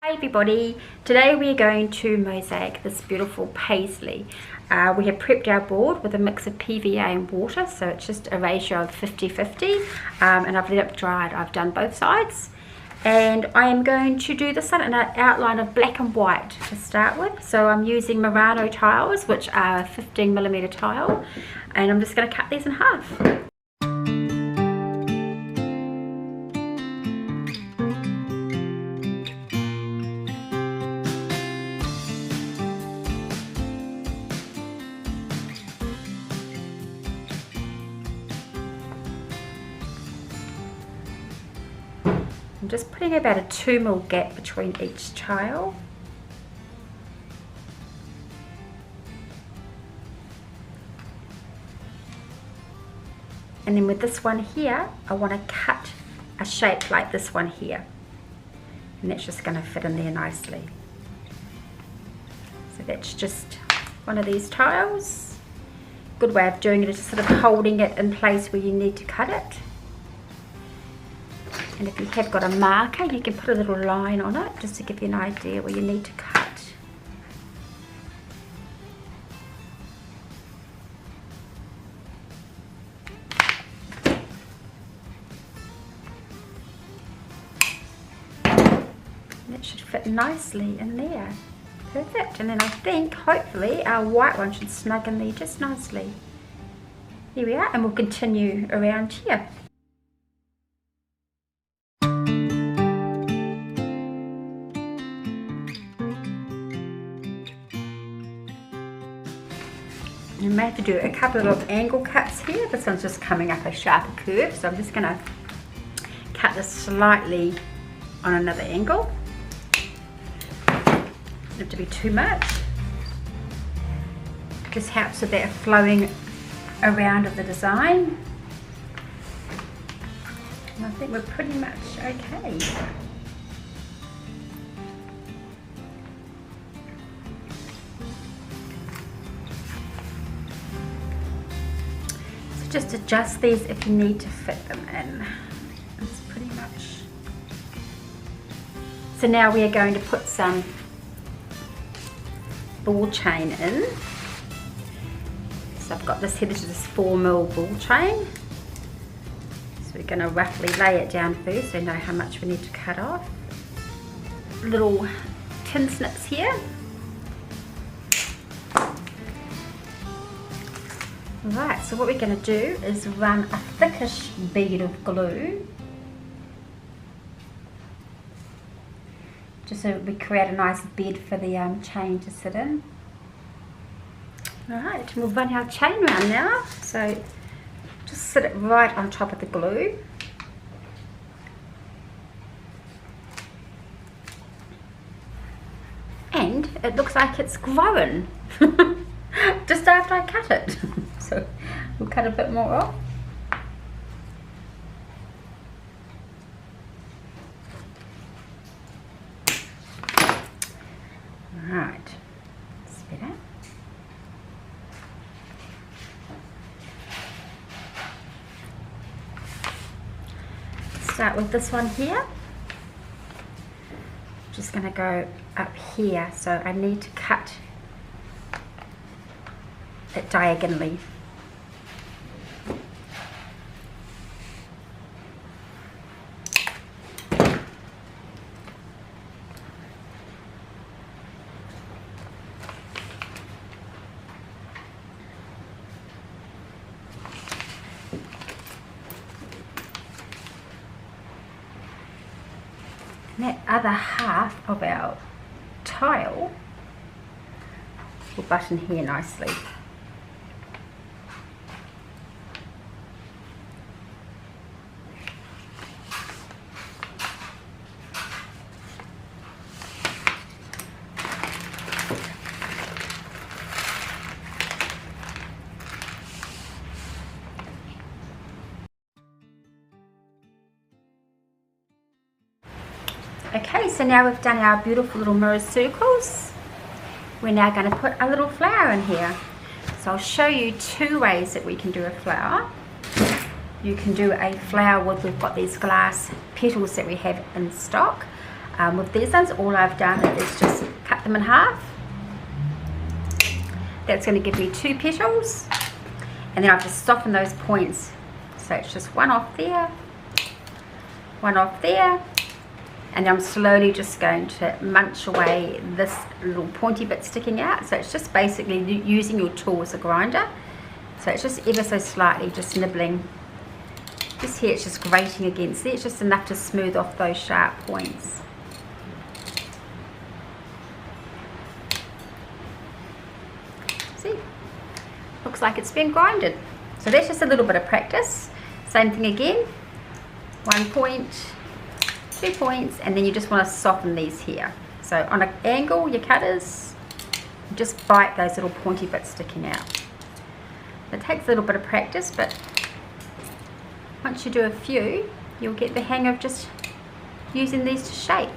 Hi everybody, today we are going to mosaic this beautiful paisley. We have prepped our board with a mix of PVA and water, so it's just a ratio of 50-50, and I've let it dry. I've done both sides, and I am going to do this in an outline of black and white to start with. So I'm using Murano tiles, which are a 15mm tile, and I'm just going to cut these in half. I'm just putting about a 2mm gap between each tile. And then with this one here, I want to cut a shape like this one here. And that's just going to fit in there nicely. So that's just one of these tiles. Good way of doing it is sort of holding it in place where you need to cut it. And if you have got a marker, you can put a little line on it just to give you an idea where you need to cut. And it should fit nicely in there. Perfect. And then I think, hopefully, our white one should snug in there just nicely. Here we are, and we'll continue around here. You may have to do a couple of angle cuts here. This one's just coming up a sharper curve, so I'm just going to cut this slightly on another angle. Doesn't have to be too much. Just helps with that flowing around of the design. And I think we're pretty much okay. Just adjust these if you need to fit them in. That's pretty much. So now we are going to put some ball chain in. So I've got this here, this is this 4mm ball chain. So we're going to roughly lay it down first so we know how much we need to cut off. Little tin snips here. Right, so what we're going to do is run a thickish bead of glue, just so we create a nice bed for the chain to sit in. Alright, we'll run our chain round now, so just sit it right on top of the glue. And it looks like it's growing just after I cut it. So we'll cut a bit more off. Right, that's better. Start with this one here. Just going to go up here, so I need to cut it diagonally. And that other half of our tile will button here nicely. Okay, so now we've done our beautiful little mirror circles. We're now going to put a little flower in here. So I'll show you two ways that we can do a flower. You can do a flower with, we've got these glass petals that we have in stock. With these ones, all I've done is just cut them in half. That's going to give me 2 petals, and then I've just softened those points. So it's just one off there, one off there, and I'm slowly just going to munch away this little pointy bit sticking out. So it's just basically using your tool as a grinder. So it's just ever so slightly just nibbling. This here, it's just grating against there. It's just enough to smooth off those sharp points. See? Looks like it's been grinded. So that's just a little bit of practice. Same thing again. 1 point, 2 points, and then you just want to soften these here. So on an angle, your cutters, just bite those little pointy bits sticking out. It takes a little bit of practice, but once you do a few, you'll get the hang of just using these to shape.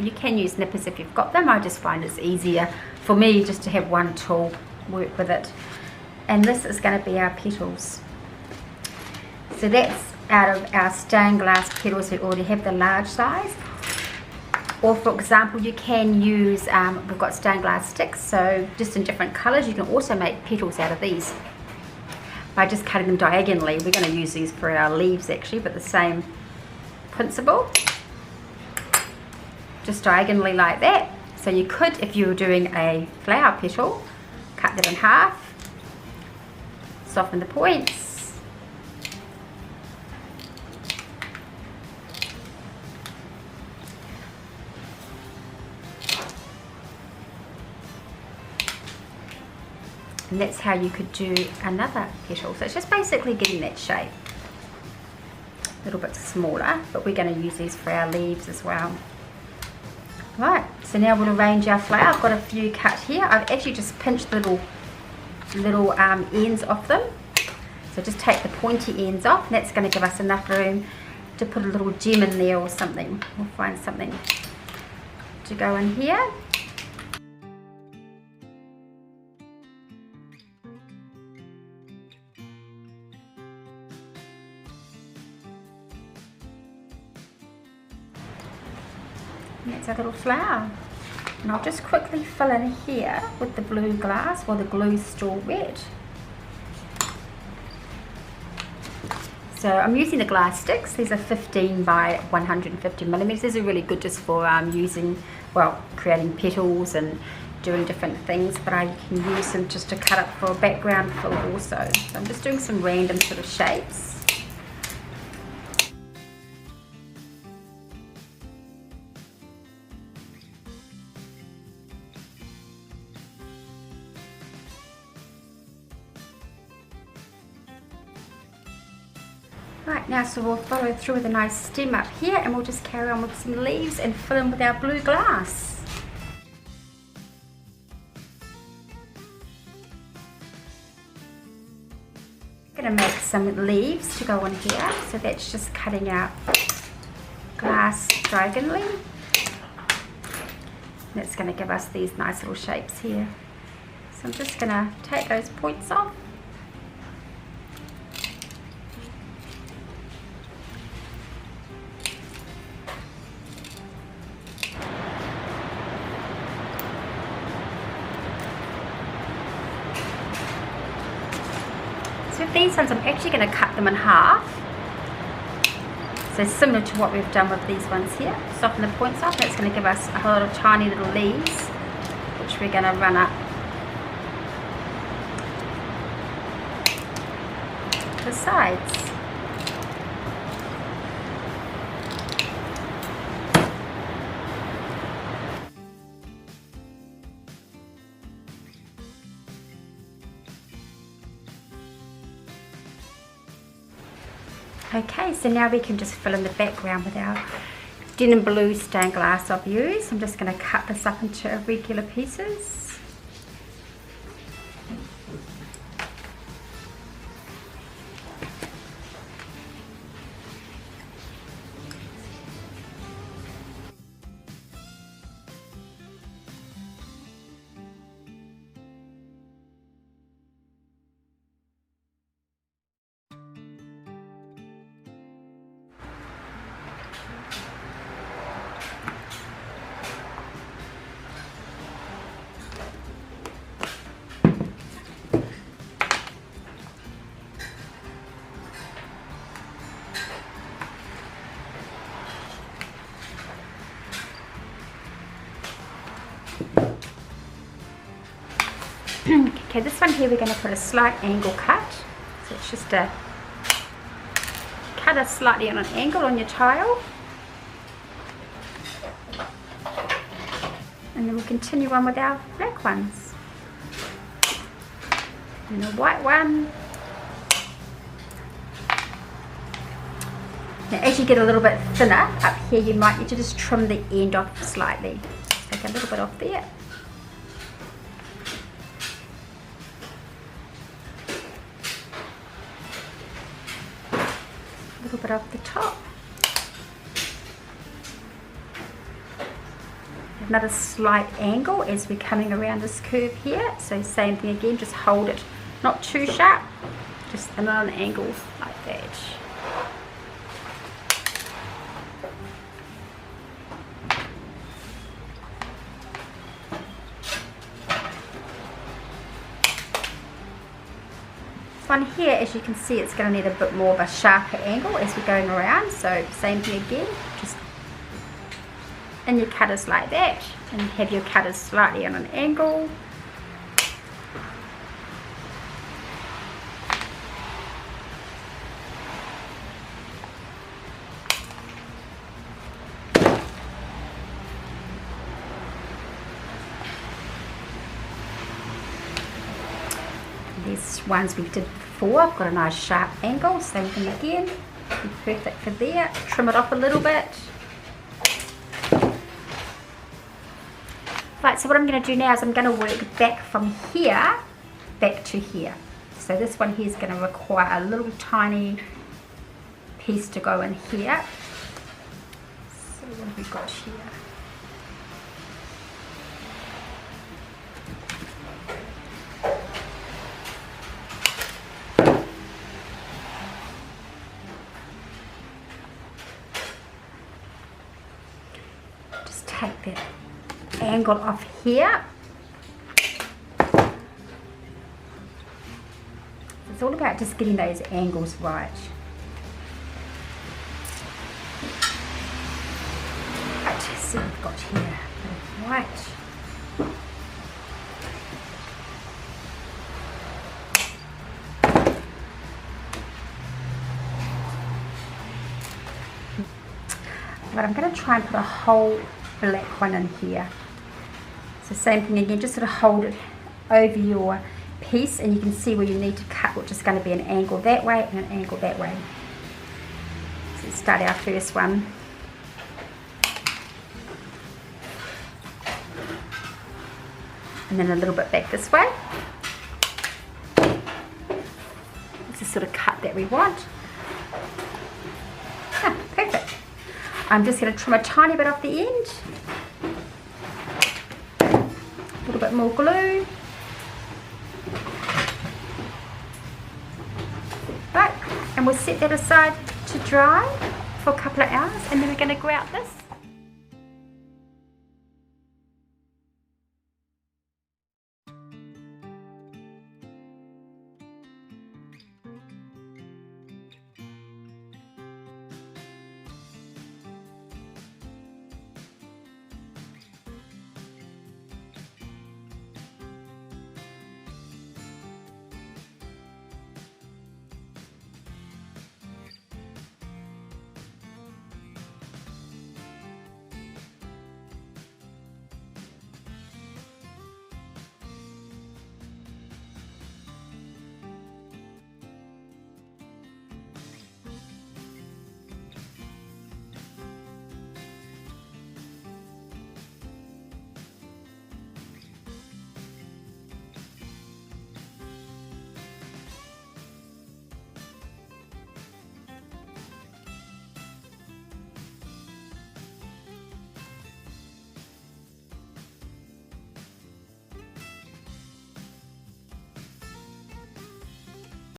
You can use nippers if you've got them. I just find it's easier for me just to have one tool, work with it. And this is going to be our petals. So that's out of our stained glass petals. We already have the large size. Or for example, you can use, we've got stained glass sticks, so just in different colours. You can also make petals out of these by just cutting them diagonally. We're going to use these for our leaves actually, but the same principle. Just diagonally like that. So you could, if you were doing a flower petal, cut them in half, soften the points, and that's how you could do another petal. So it's just basically getting that shape. A little bit smaller, but we're going to use these for our leaves as well. Right, so now we'll arrange our flower. I've got a few cut here. I've actually just pinched the little ends off them. So just take the pointy ends off, and that's going to give us enough room to put a little gem in there or something. We'll find something to go in here. And that's our little flower. And I'll just quickly fill in here with the blue glass while the glue's still wet. So I'm using the glass sticks. These are 15 by 150 millimeters. These are really good just for creating petals and doing different things, but I can use them just to cut up for a background fill also. So I'm just doing some random sort of shapes. Right, now so we'll follow through with a nice stem up here, and we'll just carry on with some leaves and fill in with our blue glass. I'm going to make some leaves to go on here, so that's just cutting out glass diagonally. That's going to give us these nice little shapes here. So I'm just going to take those points off. So with these ones, I'm actually going to cut them in half. So similar to what we've done with these ones here. Soften the points off. That's going to give us a whole lot of tiny little leaves, which we're going to run up the sides. Okay, so now we can just fill in the background with our denim blue stained glass I've used. I'm just going to cut this up into irregular pieces. Okay, this one here we're going to put a slight angle cut. So it's just a cut it slightly on an angle on your tile. And then we'll continue on with our black ones. And a white one. Now as you get a little bit thinner up here, you might need to just trim the end off slightly. Take a little bit off there. A little bit off the top. Another slight angle as we're coming around this curve here. So same thing again, just hold it not too sharp, just another angle like that. This one here, as you can see, it's going to need a bit more of a sharper angle as we're going around. So same thing again, just in your cutters like that, and have your cutters slightly on an angle. These ones we did before, I've got a nice sharp angle, same thing again, be perfect for there. Trim it off a little bit. Right, so what I'm going to do now is I'm going to work back from here back to here. So this one here is going to require a little tiny piece to go in here. So what have we got here? Just take that angle off here. It's all about just getting those angles right. Right, so we've got here white. But I'm going to try and put a whole black one in here. So same thing again, just sort of hold it over your piece and you can see where you need to cut, which is going to be an angle that way and an angle that way. So let's start our first one. And then a little bit back this way. It's the sort of cut that we want. Ah, perfect. I'm just going to trim a tiny bit off the end. A little bit more glue. Right, and we'll set that aside to dry for a couple of hours and then we're going to grout this.